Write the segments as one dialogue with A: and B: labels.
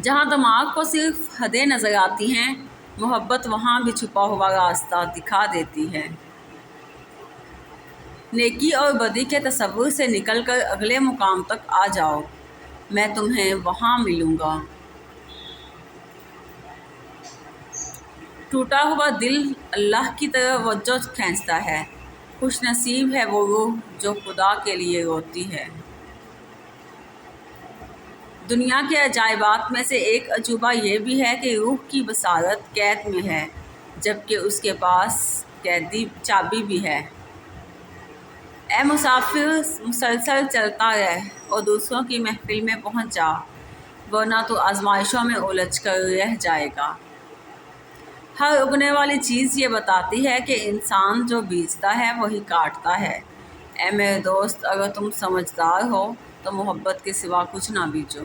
A: جہاں دماغ کو صرف حدیں نظر آتی ہیں، محبت وہاں بھی چھپا ہوا راستہ دکھا دیتی ہے۔ نیکی اور بدی کے تصور سے نکل کر اگلے مقام تک آ جاؤ، میں تمہیں وہاں ملوں گا۔ ٹوٹا ہوا دل اللہ کی طرف توجہ کھینچتا ہے۔ خوش نصیب ہے وہ روح جو خدا کے لیے روتی ہے۔ دنیا کے عجائبات میں سے ایک عجوبہ یہ بھی ہے کہ روح کی بصارت قید میں ہے، جبکہ اس کے پاس قیدی چابی بھی ہے۔ اے مسافر، مسلسل چلتا رہ اور دوسروں کی محفل میں پہنچ جا، ورنہ تو آزمائشوں میں الجھ کر رہ جائے گا۔ ہر اگنے والی چیز یہ بتاتی ہے کہ انسان جو بیجتا ہے وہی کاٹتا ہے۔ اے میرے دوست، اگر تم سمجھدار ہو تو محبت کے سوا کچھ نہ بیجو۔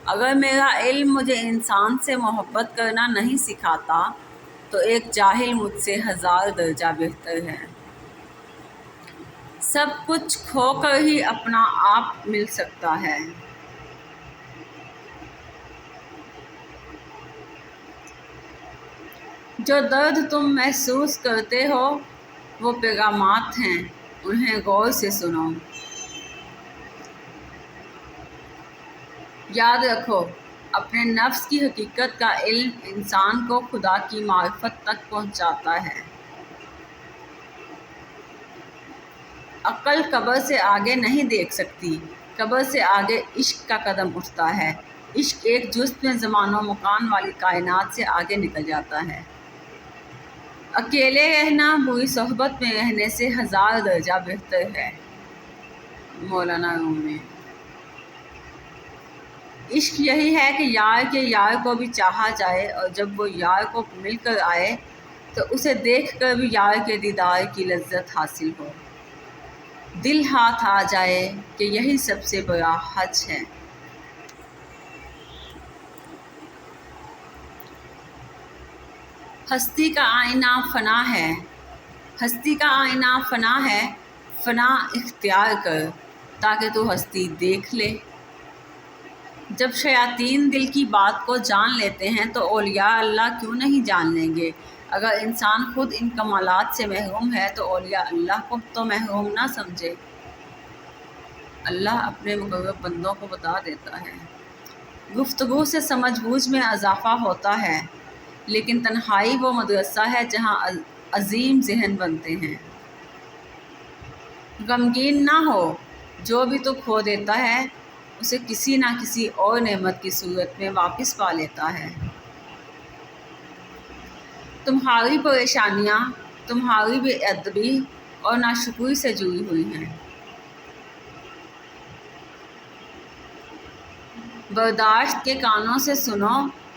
A: اگر میرا علم مجھے انسان سے محبت کرنا نہیں سکھاتا تو ایک جاہل مجھ سے 1000 درجہ بہتر ہے۔ سب کچھ کھو کر ہی اپنا آپ مل سکتا ہے۔ جو درد تم محسوس کرتے ہو وہ پیغامات ہیں، انہیں غور سے سنو۔ یاد رکھو، اپنے نفس کی حقیقت کا علم انسان کو خدا کی معرفت تک پہنچاتا ہے۔ عقل قبر سے آگے نہیں دیکھ سکتی، قبر سے آگے عشق کا قدم اٹھتا ہے۔ عشق ایک جست میں زمان و مکان والی کائنات سے آگے نکل جاتا ہے۔ اکیلے رہنا بری صحبت میں رہنے سے 1000 درجہ بہتر ہے۔ مولانا رومی۔ عشق یہی ہے کہ یار کے یار کو بھی چاہا جائے، اور جب وہ یار کو مل کر آئے تو اسے دیکھ کر بھی یار کے دیدار کی لذت حاصل ہو۔ دل ہاتھ آ جائے کہ یہی سب سے بڑا حج ہے۔ ہستی کا آئینہ فنا ہے، ہستی کا آئینہ فنا ہے، فنا اختیار کر تاکہ تو ہستی دیکھ لے۔ جب شیاطین دل کی بات کو جان لیتے ہیں تو اولیاء اللہ کیوں نہیں جان لیں گے؟ اگر انسان خود ان کمالات سے محروم ہے تو اولیاء اللہ کو تو محروم نہ سمجھے۔ اللہ اپنے مقرب بندوں کو بتا دیتا ہے۔ گفتگو سے سمجھ بوجھ میں اضافہ ہوتا ہے، لیکن تنہائی وہ مدرسہ ہے جہاں عظیم ذہن بنتے ہیں۔ غمگین نہ ہو، جو بھی تو کھو دیتا ہے اسے کسی نہ کسی اور نعمت کی صورت میں واپس پا لیتا ہے۔ تمہاری پریشانیاں تمہاری بے ادبی اور ناشکری سے جڑی ہوئی ہیں۔ برداشت کے کانوں سے سنو،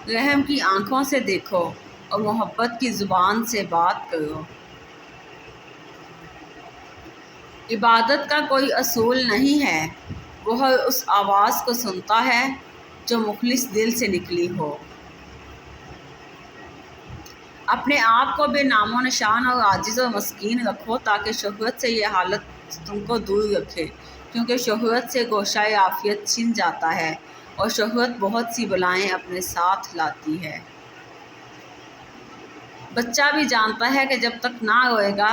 A: رحم کی آنکھوں سے دیکھو اور محبت کی زبان سے بات کرو۔ عبادت کا کوئی اصول نہیں ہے، وہ ہر اس آواز کو سنتا ہے جو مخلص دل سے نکلی ہو۔ اپنے آپ کو بے نام و نشان اور عاجز و مسکین رکھو تاکہ شہرت سے یہ حالت تم کو دور رکھے، کیونکہ شہرت سے گوشۂ عافیت چھن جاتا ہے اور شہرت بہت سی بلائیں اپنے ساتھ لاتی ہے۔ بچہ بھی جانتا ہے کہ جب تک نہ روئے گا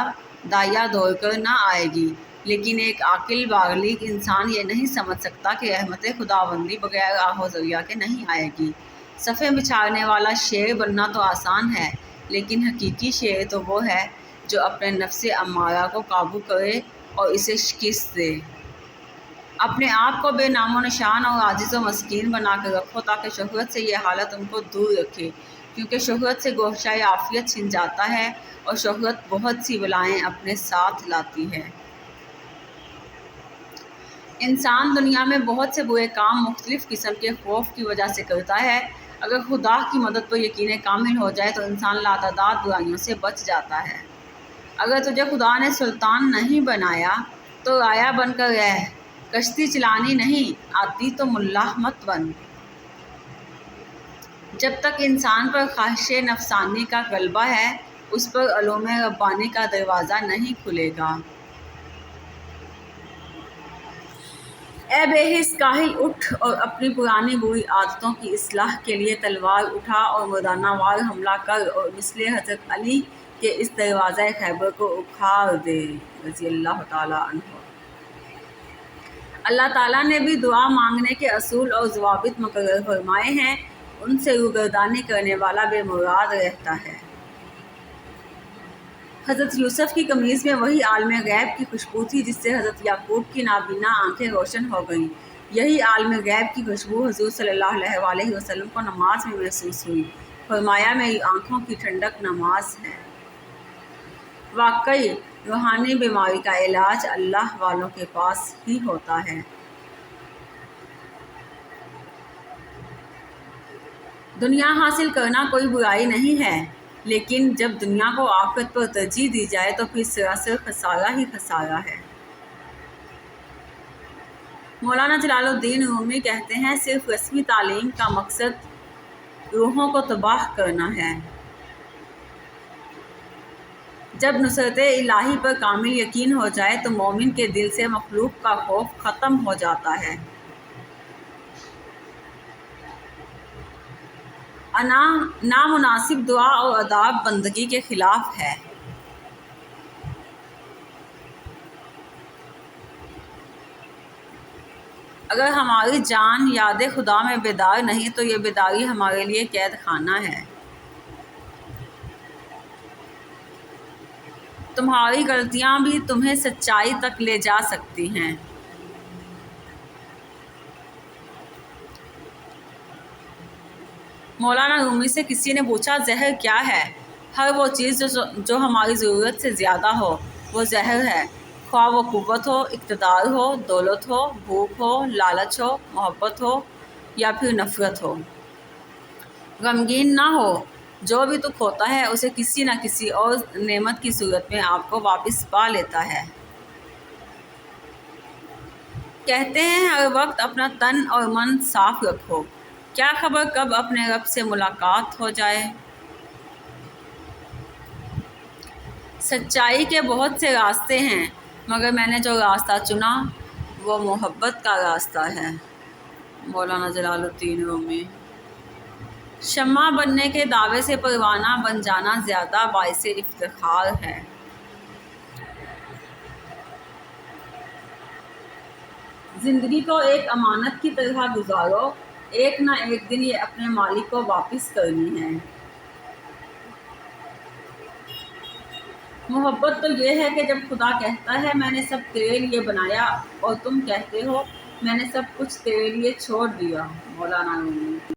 A: دائیا دوڑ کر نہ آئے گی، لیکن ایک عاقل بالغ انسان یہ نہیں سمجھ سکتا کہ رحمت خداوندی بغیر آہ و ذریعہ کے نہیں آئے گی۔ صفیں بچھاڑنے والا شیر بننا تو آسان ہے، لیکن حقیقی شیر تو وہ ہے جو اپنے نفس امارہ کو قابو کرے اور اسے شکست دے۔ اپنے آپ کو بے نام و نشان اور عاجز و مسکین بنا کر رکھو تاکہ شہرت سے یہ حالت تم کو دور رکھے، کیونکہ شہرت سے گوشۂ عافیت چھن جاتا ہے اور شہرت بہت سی بلائیں اپنے ساتھ لاتی ہے۔ انسان دنیا میں بہت سے برے کام مختلف قسم کے خوف کی وجہ سے کرتا ہے۔ اگر خدا کی مدد پر یقین کامل ہو جائے تو انسان لاتعداد برائیوں سے بچ جاتا ہے۔ اگر تجھے خدا نے سلطان نہیں بنایا تو رایا بن کر رہ، کشتی چلانی نہیں آتی تو ملا مت بن۔ جب تک انسان پر خواہش نفسانی کا غلبہ ہے اس پر علوم ربانی کا دروازہ نہیں کھلے گا۔ اے بے حس کاہل اٹھ اور اپنی پرانی بری عادتوں کی اصلاح کے لیے تلوار اٹھا اور مردانہ وار حملہ کر اور مثل حضرت علی کے اس دروازۂ خیبر کو اکھاڑ دے رضی اللہ تعالیٰ عنہ۔ اللہ تعالیٰ نے بھی دعا مانگنے کے اصول اور ضوابط مقرر فرمائے ہیں، ان سے روگردانی کرنے والا بے مراد رہتا ہے۔ حضرت یوسف کی قمیض میں وہی عالم غیب کی خوشبو تھی جس سے حضرت یعقوب کی نابینا آنکھیں روشن ہو گئیں۔ یہی عالم غیب کی خوشبو حضور صلی اللہ علیہ وسلم کو نماز میں محسوس ہوئی۔ فرمایا میری آنکھوں کی ٹھنڈک نماز ہے۔ واقعی روحانی بیماری کا علاج اللہ والوں کے پاس ہی ہوتا ہے۔ دنیا حاصل کرنا کوئی برائی نہیں ہے، لیکن جب دنیا کو آخرت پر ترجیح دی جائے تو پھر سراسر خسارہ ہی خسارہ ہے۔ مولانا جلال الدین رومی کہتے ہیں صرف رسمی تعلیم کا مقصد روحوں کو تباہ کرنا ہے۔ جب نصرت الہی پر کامل یقین ہو جائے تو مومن کے دل سے مخلوق کا خوف ختم ہو جاتا ہے۔ نامناسب دعا اور آداب بندگی کے خلاف ہے۔ اگر ہماری جان یاد خدا میں بیدار نہیں تو یہ بیداری ہمارے لیے قید خانہ ہے۔ تمہاری غلطیاں بھی تمہیں سچائی تک لے جا سکتی ہیں۔ مولانا رومی سے کسی نے پوچھا زہر کیا ہے؟ ہر وہ چیز جو ہماری ضرورت سے زیادہ ہو وہ زہر ہے، خواہ وہ قوت ہو، اقتدار ہو، دولت ہو، بھوک ہو، لالچ ہو، محبت ہو یا پھر نفرت ہو۔ غمگین نہ ہو، جو بھی دکھ ہوتا ہے اسے کسی نہ کسی اور نعمت کی صورت میں آپ کو واپس پا لیتا ہے۔ کہتے ہیں ہر وقت اپنا تن اور من صاف رکھو، کیا خبر کب اپنے رب سے ملاقات ہو جائے۔ سچائی کے بہت سے راستے ہیں مگر میں نے جو راستہ چنا وہ محبت کا راستہ ہے۔ مولانا جلال الدین رومی۔ شمع بننے کے دعوے سے پروانہ بن جانا زیادہ باعث افتخار ہے۔ زندگی کو ایک امانت کی طرح گزارو، ایک نہ ایک دن یہ اپنے مالک کو واپس کرنی ہے۔ محبت تو یہ ہے کہ جب خدا کہتا ہے میں نے سب تیرے لیے بنایا اور تم کہتے ہو میں نے سب کچھ تیرے لیے چھوڑ دیا۔ مولانا رومی۔